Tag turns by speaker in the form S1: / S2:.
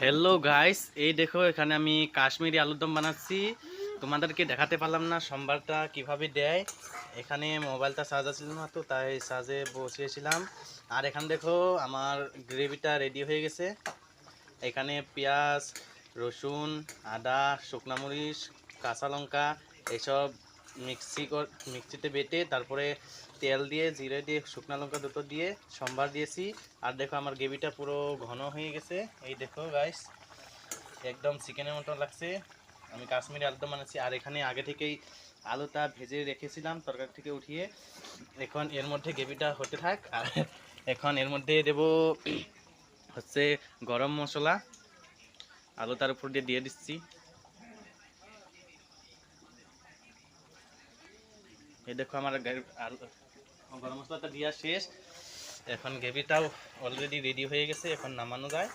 S1: Hello guys, এই দেখো এখানে আমি কাশ্মীরি আলুর দম বানাচ্ছি। তোমাদেরকে দেখাতে পারলাম না সম্বারটা কিভাবে দেয়। এখানে মোবাইলটা চার্জ ছিল না, তো তাই চার্জে বসিয়েছিলাম। আর এখানে দেখো আমার গ্রেভিটা রেডি হয়ে গেছে। এখানে পেঁয়াজ, রসুন, আদা, শুকনো মরিচ, কাঁচা লঙ্কা এইসব মিক্সিতে বেটে তারপরে তেল দিয়ে, জিরে দিয়ে, শুকনো লঙ্কা দুটো দিয়ে সম্বার দিয়েছি। আর দেখো আমার গ্রেভিটা পুরো ঘন হয়ে গেছে। এই দেখো গাইস, একদম চিকেনের মতো লাগছে। আমি কাশ্মীরি আলুদম বানাচ্ছি। আর এখানে আগে থেকেই আলুটা ভেজে রেখেছিলাম তরকারি থেকে উঠিয়ে। এখন এর মধ্যে গ্রেভিটা হতে থাক। আর এখন এর মধ্যে দেব হচ্ছে গরম মশলা। আলু তার উপর দিয়ে দিচ্ছি। এই দেখো আমার গরম মশলাটা দেওয়া শেষ। এখন গ্রেভিটাও অলরেডি রেডি হয়ে গেছে, এখন নামানো যায়।